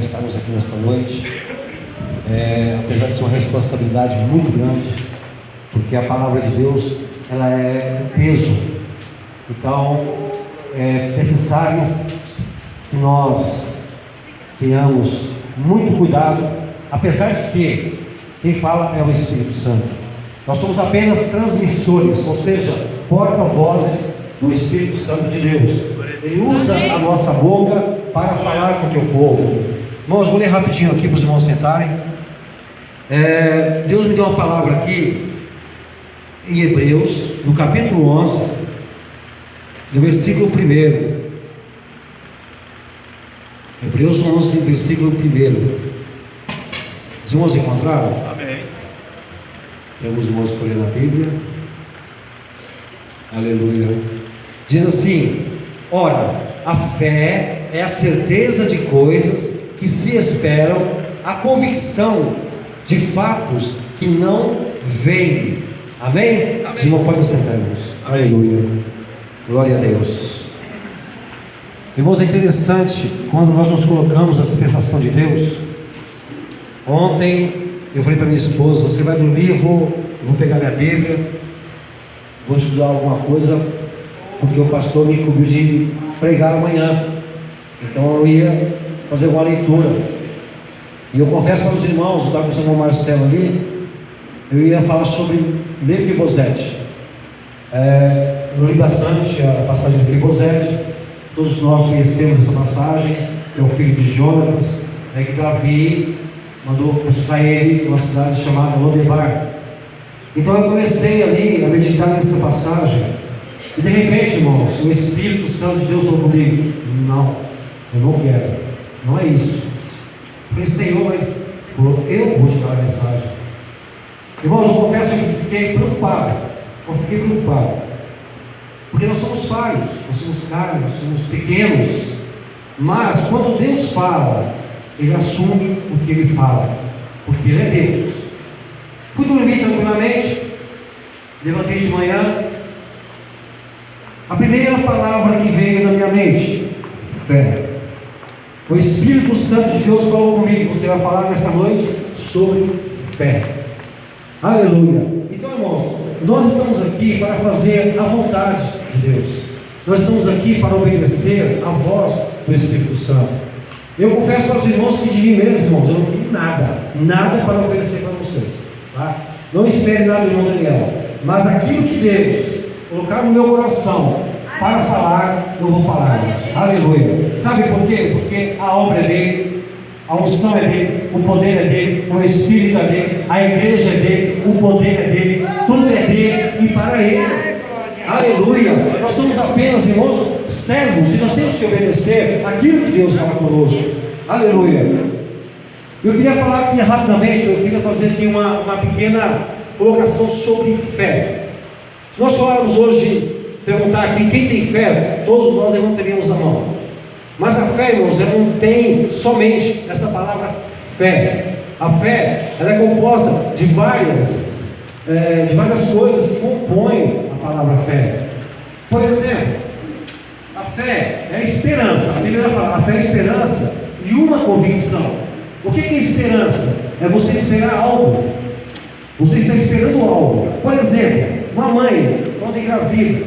estarmos aqui nesta noite, apesar de ser uma responsabilidade muito grande, porque a palavra de Deus, ela é um peso. Então é necessário que nós tenhamos muito cuidado, apesar de que quem fala é o Espírito Santo. Nós somos apenas transmissores, ou seja, porta-vozes do Espírito Santo de Deus. Ele usa a nossa boca para falar com o teu povo. Irmãos, vou ler rapidinho aqui para os irmãos sentarem. Deus me deu uma palavra aqui em Hebreus, no capítulo 11, no versículo 1. Hebreus 11, versículo 1. Os irmãos encontraram? Amém. Tem alguns irmãos que foram na Bíblia. Aleluia. Diz assim: ora, a fé é a certeza de coisas que se esperam, a convicção de fatos que não veem. Amém? Os irmãos podem sentar, irmãos. Aleluia. Glória a Deus. Irmãos, é interessante quando nós nos colocamos à dispensação de Deus. Ontem eu falei para minha esposa: você vai dormir, eu vou pegar minha Bíblia, vou estudar alguma coisa, porque o pastor me incumbiu de pregar amanhã. Então eu ia fazer uma leitura. E eu confesso para os irmãos, eu estava conversando com o Marcelo ali, eu ia falar sobre Mefibosete. Eu li bastante a passagem de Mefibosete. Todos nós conhecemos essa passagem. É o filho de Jonatas, que Davi mandou buscar ele numa cidade chamada Lodebar. Então eu comecei ali a meditar nessa passagem, e de repente, irmãos, o Espírito Santo de Deus falou comigo: não, eu não quero, não é isso. Eu falei: Senhor, mas eu vou te dar a mensagem. Irmãos, eu confesso que fiquei preocupado, porque nós somos falhos, nós somos carne, nós somos pequenos, mas quando Deus fala, Ele assume o que Ele fala, porque Ele é Deus. Fui dormir tranquilamente, levantei de manhã, a primeira palavra que veio na minha mente: fé. O Espírito Santo de Deus falou comigo: você vai falar nesta noite sobre fé. Aleluia. Então, irmãos, nós estamos aqui para fazer a vontade de Deus. Nós estamos aqui para obedecer a voz do Espírito Santo. Eu confesso para os irmãos que de mim mesmo, irmãos, eu não tenho nada para oferecer para vocês, tá? Não espere nada do irmão Daniel, mas aquilo que Deus colocar no meu coração para falar, eu vou falar. Aleluia. Sabe por quê? Porque a obra é dele, a unção é dele, o poder é dele, o Espírito é dele, a igreja é dele, o poder é dele, tudo é dele e para ele. Aleluia. Nós somos apenas, irmãos, servos, e nós temos que obedecer aquilo que Deus fala conosco. Aleluia. Eu queria falar aqui rapidamente, eu queria fazer aqui uma pequena colocação sobre fé. Se nós falarmos hoje, perguntar aqui quem tem fé, todos nós levantaríamos a mão. Mas a fé, irmãos, ela não tem somente essa palavra fé. A fé, ela é composta de várias coisas que compõem a palavra fé. Por exemplo, a fé é a esperança. A Bíblia fala: a fé é a esperança e uma convicção. O que é esperança? É você esperar algo. Você está esperando algo. Por exemplo, uma mãe, quando engravida,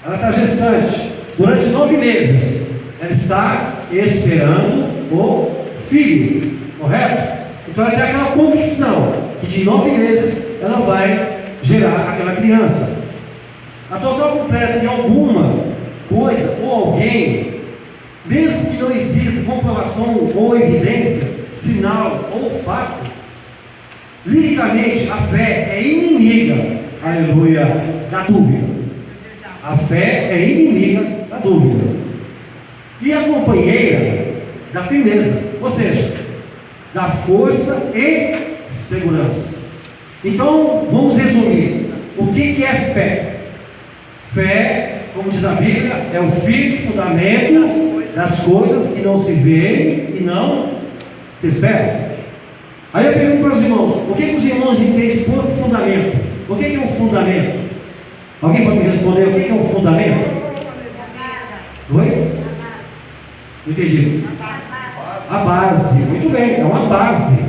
ela está gestante, durante 9 meses, ela está esperando o filho, correto? Então ela tem aquela convicção que de 9 meses ela vai gerar aquela criança. A total completa de alguma coisa ou alguém, mesmo que não exista comprovação ou evidência, sinal ou fato, liricamente a fé é inimiga, aleluia, da dúvida. A fé é inimiga da dúvida e a companheira da firmeza, ou seja, da força e segurança. Então vamos resumir: o que é fé? Fé, como diz a Bíblia, é o firme fundamento das coisas que não se veem e não se esperam. Aí eu pergunto para os irmãos: o que os irmãos entendem por fundamento? O que é um fundamento? Alguém pode me responder o que é um fundamento? Oi? Não entendi. A base, muito bem, é uma base.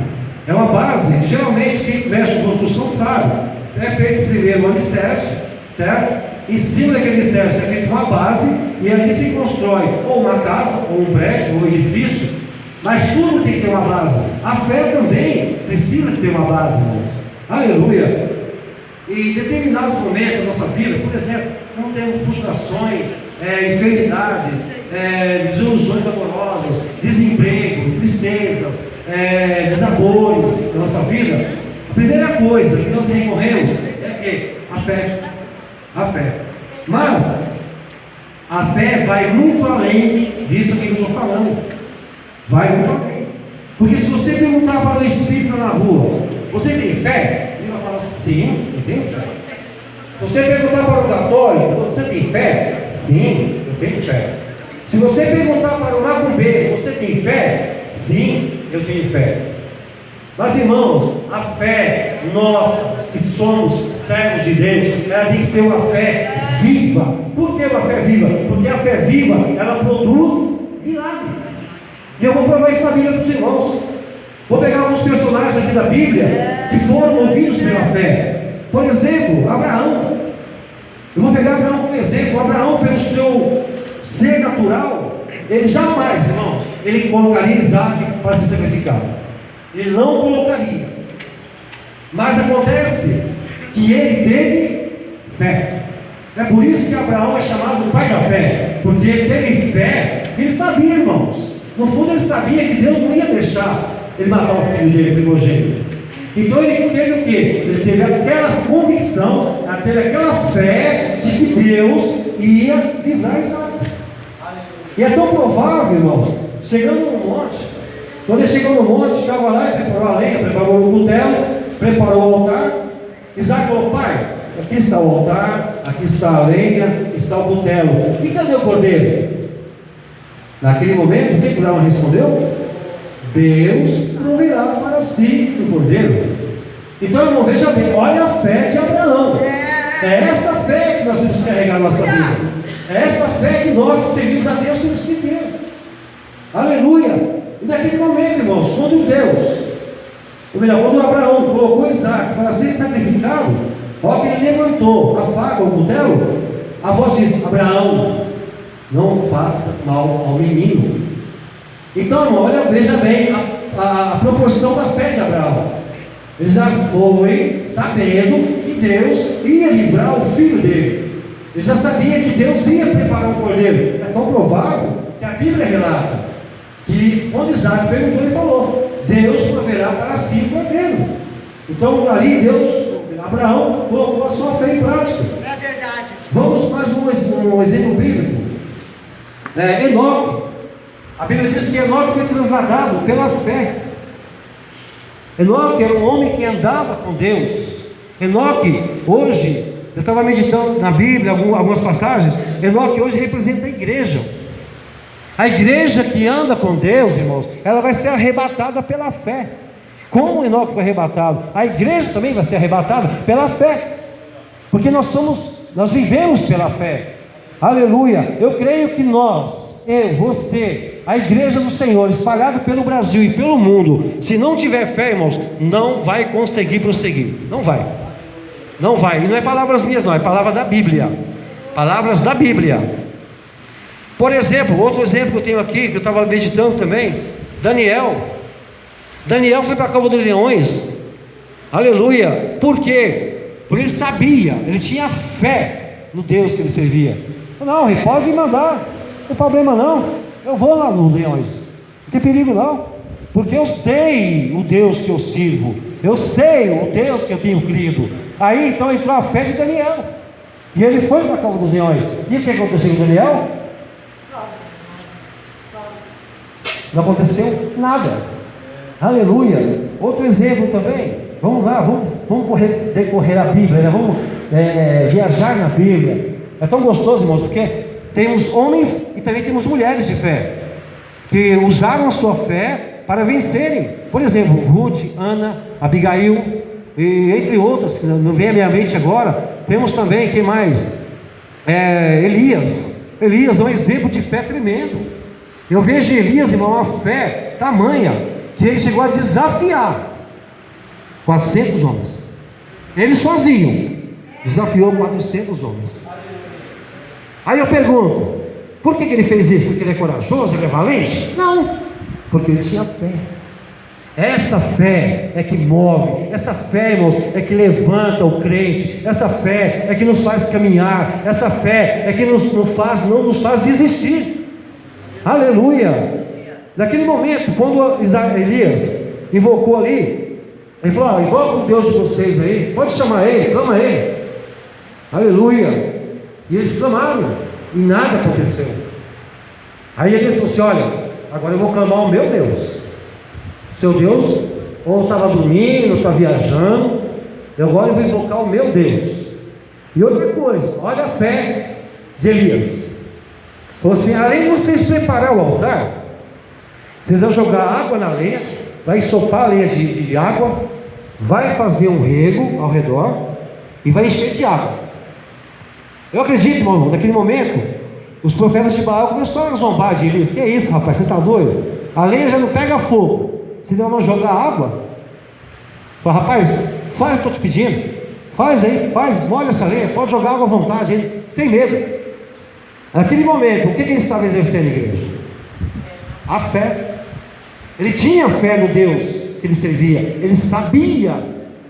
É uma base. Geralmente quem mexe com construção sabe. É feito primeiro um alicerce, certo? Em cima daquele alicerce é feita uma base e ali se constrói ou uma casa, ou um prédio, ou um edifício. Mas tudo tem que ter uma base. A fé também precisa ter uma base, irmãos. Aleluia. E em determinados momentos da nossa vida, por exemplo, quando temos frustrações, enfermidades, desilusões amorosas, desemprego, tristezas, desabores na nossa vida, a primeira coisa que nós recorremos é o quê? A fé. A fé. Mas a fé vai muito além disso que eu estou falando. Vai muito além. Porque se você perguntar para o espírito na rua, você tem fé? Ele vai falar, sim, eu tenho fé. Se você perguntar para o católico, você tem fé? Sim, eu tenho fé. Se você perguntar para o macumbeiro, você tem fé? Sim, eu tenho fé. Mas irmãos, a fé, nós que somos servos de Deus, ela tem que ser uma fé viva. Por que uma fé viva? Porque a fé viva, ela produz milagre. E eu vou provar isso na Bíblia para os irmãos. Vou pegar alguns personagens aqui da Bíblia que foram movidos pela fé. Por exemplo, Abraão. Eu vou pegar Abraão como exemplo. Abraão, pelo seu ser natural, ele jamais, irmãos, ele colocaria Isaac para ser sacrificado. Ele não colocaria. Mas acontece que ele teve fé. É por isso que Abraão é chamado o pai da fé, porque ele teve fé. Ele sabia, irmãos, no fundo ele sabia que Deus não ia deixar ele matar o filho dele primogênito. Então ele teve o quê? Ele teve aquela convicção, teve aquela fé de que Deus ia livrar Isaac. E é tão provável, irmãos, chegando no monte, quando ele chegou no monte, estava lá, ele preparou a lenha, preparou o cutelo, preparou o altar. Isaac falou, pai, aqui está o altar, aqui está a lenha, está o cutelo. E cadê o cordeiro? Naquele momento, o que Abraão respondeu? Deus proverá para si o cordeiro. Então, irmão, veja bem, olha a fé de Abraão. É essa fé que nós temos que carregar na nossa vida. É essa fé que nós servimos a Deus temos que ter. Aleluia. E naquele momento, irmãos, quando Deus, ou melhor, quando Abraão colocou Isaac para ser sacrificado, olha que ele levantou a faca, o cutelo, a voz disse, Abraão, não faça mal ao menino. Então, irmão, olha, veja bem a proporção da fé de Abraão. Ele já foi sabendo que Deus ia livrar o filho dele. Ele já sabia que Deus ia preparar o cordeiro. É tão provável que a Bíblia relata que quando Isaac perguntou, ele falou, Deus proverá para si o cordeiro. Então ali Abraão colocou a sua fé em prática. É verdade. Vamos mais um exemplo bíblico. Enoque. A Bíblia diz que Enoque foi trasladado pela fé. Enoque era um homem que andava com Deus. Enoque, hoje, eu estava meditando na Bíblia, algumas passagens. Enoque hoje representa a igreja. A igreja que anda com Deus, irmãos, ela vai ser arrebatada pela fé. Como Enoque foi arrebatado, a igreja também vai ser arrebatada pela fé. Porque nós vivemos pela fé. Aleluia. Eu creio que nós, eu, você, a igreja do Senhor, espalhada pelo Brasil e pelo mundo, se não tiver fé, irmãos, não vai conseguir prosseguir. Não vai. Não vai. E não é palavras minhas, não, é palavra da Bíblia. Palavras da Bíblia. Por exemplo, outro exemplo que eu tenho aqui, que eu estava meditando também, Daniel foi para a cova dos leões. Aleluia. Por quê? Porque ele sabia, ele tinha fé no Deus que ele servia. Não, ele pode mandar, não tem problema não, eu vou lá nos leões, não tem perigo não, porque eu sei o Deus que eu sirvo, eu sei o Deus que eu tenho crido. Aí então entrou a fé de Daniel, e ele foi para a cova dos leões. E o que aconteceu com Daniel? Não aconteceu nada. Aleluia. Outro exemplo também. Vamos lá, vamos decorrer a Bíblia, né? Vamos viajar na Bíblia. É tão gostoso, irmãos, porque temos homens e também temos mulheres de fé que usaram a sua fé para vencerem. Por exemplo, Ruth, Ana, Abigail, e entre outras, que não vem à minha mente agora. Temos também, quem mais? Elias. Elias é um exemplo de fé tremendo. Eu vejo Elias, irmão, uma fé tamanha, que ele chegou a desafiar 400 homens. Ele sozinho desafiou 400 homens. Aí eu pergunto, por que ele fez isso? Porque ele é corajoso, ele é valente? Não, porque ele tinha fé. Essa fé é que move, essa fé, irmãos, é que levanta o crente, essa fé é que nos faz caminhar, essa fé é que não nos faz desistir. Aleluia! Naquele momento, quando Elias invocou ali, ele falou: invoca o Deus de vocês aí, pode chamar ele, clama ele. Aleluia! E eles clamaram, e nada aconteceu. Aí Elias falou assim: olha, agora eu vou clamar ao meu Deus. Seu Deus ou estava dormindo, ou está viajando, eu agora vou invocar o meu Deus. E outra coisa, olha a fé de Elias. Falou assim: além de vocês preparar o altar, vocês vão jogar água na lenha, vai ensopar a lenha de água, vai fazer um rego ao redor e vai encher de água. Eu acredito, irmão, naquele momento os profetas de Baal começaram a zombar de Elias. Que é isso, rapaz, você está doido? A lenha já não pega fogo, vocês vão jogar água? Fala: rapaz, faz o que eu estou te pedindo, faz aí, molha essa lenha, pode jogar água à vontade, hein? Tem medo. Naquele momento, o que ele estava exercendo, igreja? A fé. Ele tinha fé no Deus que ele servia, ele sabia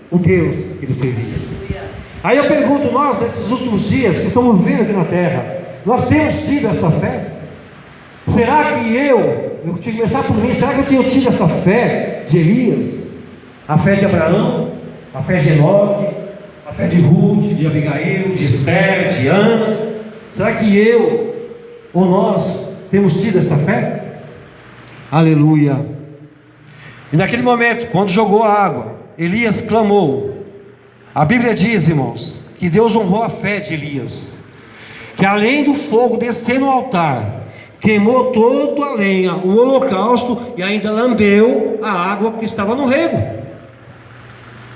o Deus que ele servia. Aí eu pergunto, nós, nesses últimos dias que estamos vivendo aqui na terra, nós temos tido essa fé? Será que eu tinha que começar por mim, será que eu tenho tido essa fé de Elias? A fé de Abraão, a fé de Enoque, a fé de Ruth, de Abigail, de Esther, de Ana? Será que eu ou nós temos tido esta fé? Aleluia. E naquele momento, quando jogou a água, Elias clamou. A Bíblia diz, irmãos, que Deus honrou a fé de Elias, que além do fogo descer no altar, queimou toda a lenha, o holocausto, e ainda lambeu a água que estava no rego.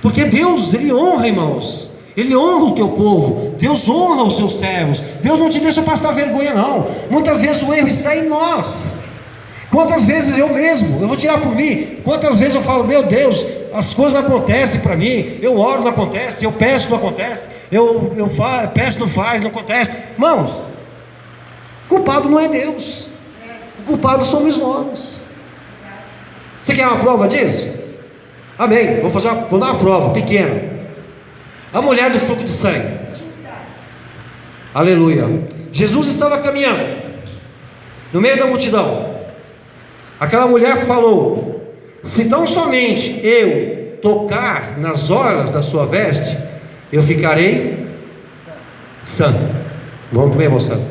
Porque Deus, Ele honra, irmãos, Ele honra o teu povo, Deus honra os seus servos, Deus não te deixa passar vergonha não. Muitas vezes o erro está em nós. Quantas vezes eu mesmo, eu vou tirar por mim, quantas vezes eu falo: meu Deus, as coisas não acontecem para mim, eu oro, não acontece, eu peço, não acontece, eu peço, não faz, não acontece. Irmãos, o culpado não é Deus, o culpado somos nós. Você quer uma prova disso? Amém, vou dar uma prova pequena. A mulher do fluxo de sangue, aleluia. Jesus estava caminhando no meio da multidão. Aquela mulher falou: se tão somente eu tocar nas orlas da sua veste, eu ficarei sã. Vamos bem, moçada?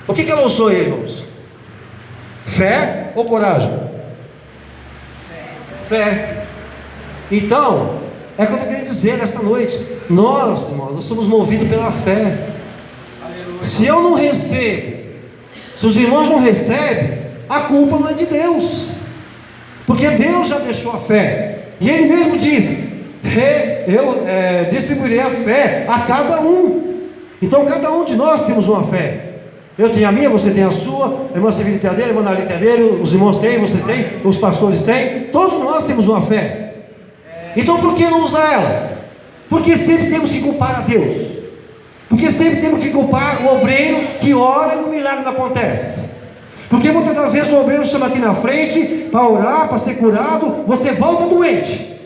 O que ela usou aí, irmãos? Fé ou coragem? Fé. Então, é o que eu estou querendo dizer nesta noite. Nós, irmãos, nós somos movidos pela fé. Se eu não recebo, se os irmãos não recebem, a culpa não é de Deus, porque Deus já deixou a fé, e Ele mesmo diz: eu distribuirei a fé a cada um. Então cada um de nós temos uma fé. Eu tenho a minha, você tem a sua, a irmã Severina tem a dele, a irmã Nali tem a dele, os irmãos têm, vocês têm, os pastores têm, todos nós temos uma fé. Então por que não usar ela? Porque sempre temos que culpar a Deus, porque sempre temos que culpar o obreiro que ora e o milagre não acontece. Porque muitas das vezes o obreiro chama aqui na frente para orar, para ser curado, você volta doente.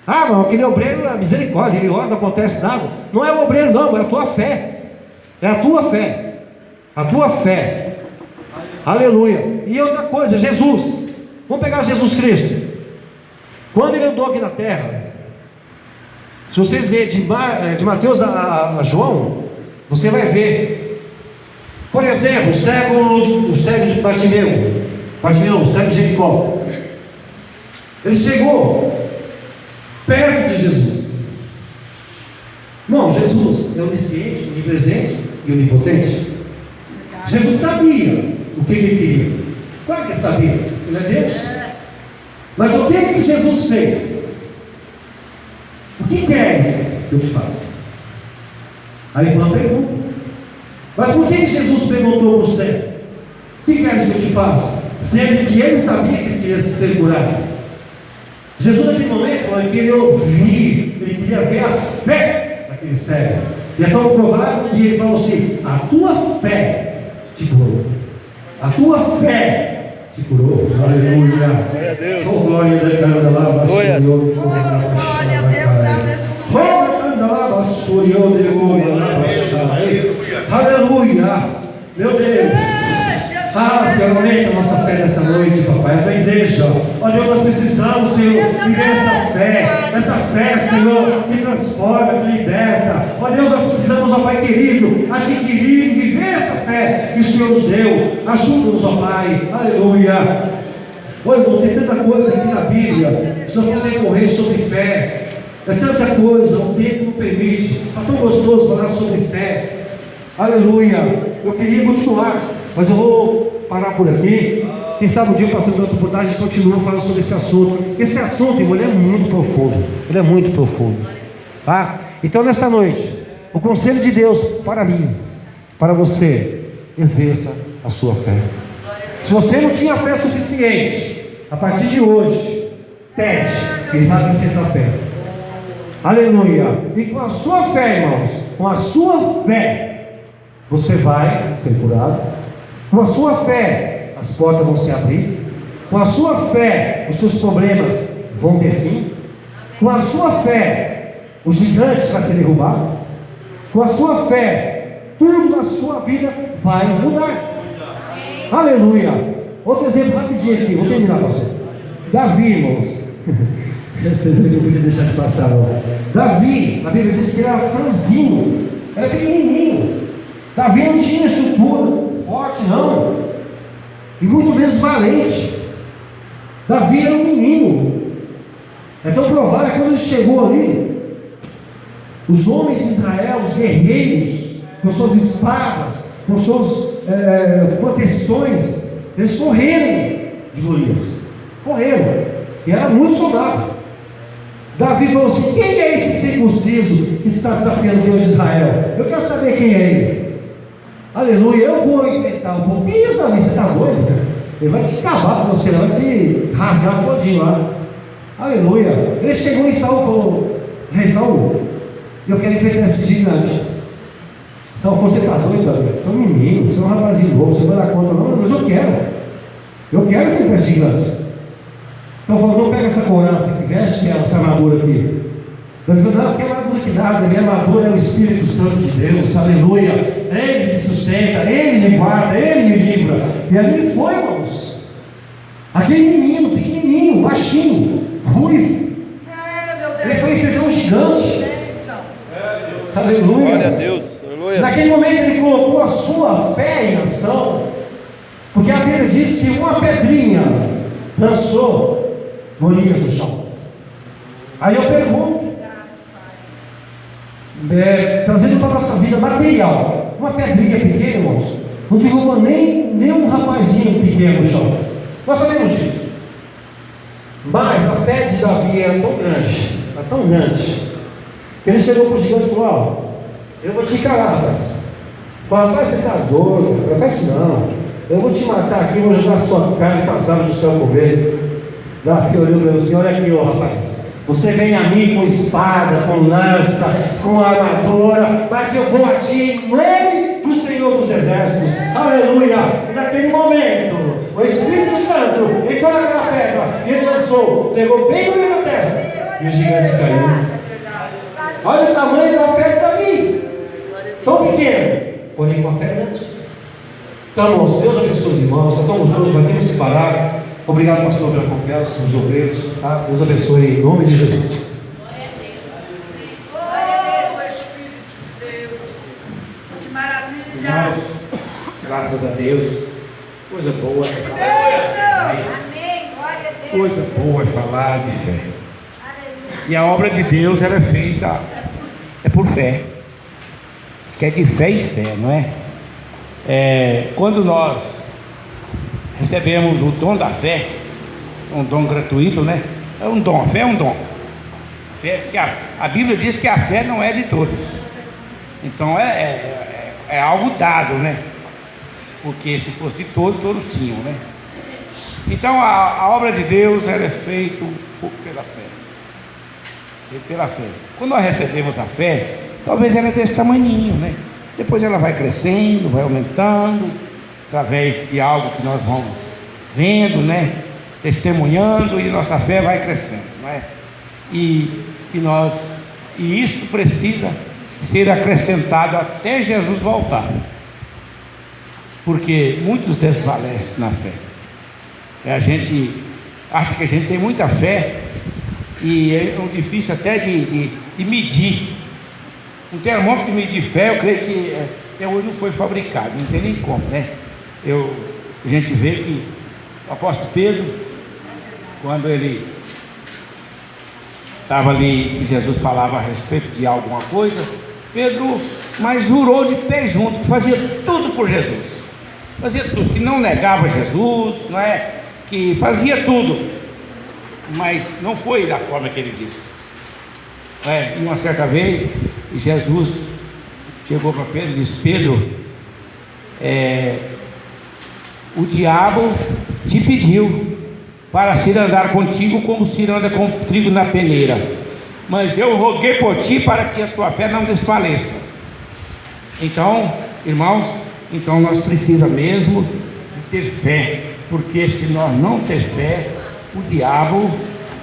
Ah, mas aquele obreiro é misericórdia, ele ora, não acontece nada. Não é o obreiro não, é a tua fé. É a tua fé. A tua fé. Aleluia. E outra coisa, Jesus. Vamos pegar Jesus Cristo. Quando Ele andou aqui na terra, se vocês lerem de Mateus a João, você vai ver. Por exemplo, o cego de Bartimeu, o cego de Jericó. Ele chegou perto de Jesus. Não, Jesus é onisciente, onipresente e onipotente. Jesus sabia o que Ele queria. Claro que Ele sabia, Ele é Deus. Mas o que Jesus fez? O que queres que eu te faça? Aí ele falou uma pergunta. Mas por que Jesus perguntou para o cego: o que queres que eu te faça? sendo que ele sabia que ele queria ser curado. Jesus, naquele momento, ele queria ouvir, ele queria ver a fé daquele cego. E é tão provável que ele falou assim: a tua fé te curou. A tua fé te curou. Aleluia. Glória a Deus. Oh, glória a Deus. Glória a Deus. Aleluia. Meu Deus. Ah, Senhor, aumenta a nossa fé nessa noite, papai. A tua igreja, ó Deus, nós precisamos, Senhor, viver essa fé, Senhor, que transforma, que liberta. Ó Deus, nós precisamos, ó Pai querido, adquirir e viver essa fé que o Senhor nos deu. Ajuda-nos, ó Pai. Aleluia. Ô irmão, tem tanta coisa aqui na Bíblia, se nós podemos correr sobre fé. É tanta coisa, o tempo não permite. Está tão gostoso falar sobre fé. Aleluia. Eu queria continuar, mas eu vou parar por aqui. Quem sabe um dia, passando outra oportunidade, a gente continua falando sobre esse assunto. Esse assunto, irmão, ele é muito profundo. Ele é muito profundo. Tá? Então, nessa noite, o conselho de Deus para mim, para você, exerça a sua fé. Se você não tinha fé suficiente, a partir de hoje, teste, que ele vai vencer a fé. Aleluia. E com a sua fé, irmãos, com a sua fé, você vai ser curado. Com a sua fé, as portas vão se abrir. Com a sua fé, os seus problemas vão ter fim. Com a sua fé, o gigante vai ser derrubado. Com a sua fé, tudo na sua vida vai mudar. Aleluia. Outro exemplo rapidinho aqui, vou terminar, pastor. Davi, irmãos. Vocês não podiam deixar de passar, não. Davi, a Bíblia diz que ele era franzino, era pequenininho. Davi não tinha estrutura forte, não, e muito menos valente. Davi era um menino. É tão provável que quando ele chegou ali, os homens de Israel, os guerreiros, com suas espadas, com suas proteções, eles correram de Golias. Correram. E era muito soldado. Davi falou assim: quem é esse circunciso que está desafiando o Deus de Israel? Eu quero saber quem é ele. Aleluia, eu vou enfrentar o povo. Que isso, Davi? Você está doido? Ele vai te escavar com você, ele vai te rasgar todinho lá. Aleluia. Ele chegou em Saul e falou: rei Saul, eu quero enfrentar esse gigante. Saul falou: você está doido, Davi? Você é um menino, você é um rapazinho novo, você não vai dar conta, não, mas eu quero. Eu quero enfrentar esse gigante. Então falou: não pega essa couraça que veste, essa armadura aqui. Ele falou: não, que armadura que nada, minha armadura é o Espírito Santo de Deus, aleluia. Ele me sustenta, ele me guarda, ele me livra. E ali foi, irmãos. Aquele menino, pequenininho, baixinho, ruivo. Ele foi enfrentar um gigante. Aleluia. Glória a Deus. Aleluia. Naquele momento ele colocou a sua fé em ação, porque a Bíblia diz que uma pedrinha lançou Golias no chão. Aí eu pergunto, trazendo para a nossa vida material, uma pedrinha pequena, irmãos, não derruba nem um rapazinho pequeno no chão. Nós sabemos disso. Mas a fé de Davi era tão grande, que ele chegou para o gigante e falou: ó, eu vou te encarar, rapaz. Fala: rapaz, você está doido? Não faz isso não. Eu vou te matar aqui, vou jogar sua carne e passar do céu comer. Davi olhou para ele assim: olha aqui, ó rapaz, você vem a mim com espada, com lança, com armadura, mas eu vou a ti em nome do Senhor dos Exércitos. Aleluia. E naquele momento, o Espírito Santo entrou naquela pedra e ele lançou, pegou bem no meio da testa, e o gigante caiu. Olha o tamanho da fé de Davi, tão pequeno, porém com a fé grande. Então, irmãos, Deus abençoe os irmãos. Está tão gostoso, vai ter que se parar. Obrigado, pastor, pela confiança nos obreiros. Tá? Deus abençoe em nome de Jesus. Oh, Espírito de Deus, que maravilha! Graças a Deus, coisa boa. Amém, glória a Deus. Coisa boa é falar de fé. E a obra de Deus ela é feita por fé. Isso que é de fé e fé, não é? Quando nós recebemos o dom da fé, um dom gratuito, né? É um dom, a fé é um dom. A Bíblia diz que a fé não é de todos. Então é algo dado, né? Porque se fosse de todos, todos tinham, né? Então a obra de Deus ela é feita pela fé. Pela fé. Quando nós recebemos a fé, talvez ela é desse tamanhinho, né? Depois ela vai crescendo, vai aumentando, através de algo que nós vamos vendo, né? Testemunhando, e nossa fé vai crescendo, não é? E isso precisa ser acrescentado até Jesus voltar, porque muitos desfalecem na fé. A gente acha que a gente tem muita fé e é difícil até de medir. Um termômetro de medir fé, eu creio que até hoje não foi fabricado, não tem nem como, né? A gente vê que o apóstolo Pedro, quando ele estava ali e Jesus falava a respeito de alguma coisa, Pedro, mas jurou de pé junto, fazia tudo por Jesus, fazia tudo, que não negava Jesus, não é? Que fazia tudo, mas não foi da forma que ele disse. E uma certa vez Jesus chegou para Pedro e disse: Pedro, o diabo te pediu para se andar contigo como se anda com trigo na peneira, mas eu roguei por ti para que a tua fé não desfaleça. Então, irmãos, nós precisamos mesmo de ter fé, porque se nós não ter fé, o diabo,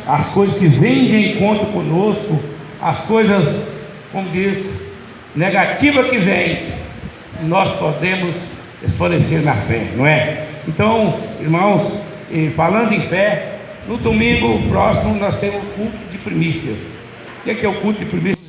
as coisas que vêm de encontro conosco, as coisas, como diz, negativas que vêm, nós podemos desfalecer na fé, não é? Então, irmãos, falando em fé, no domingo próximo nós temos o culto de primícias. O que é o culto de primícias?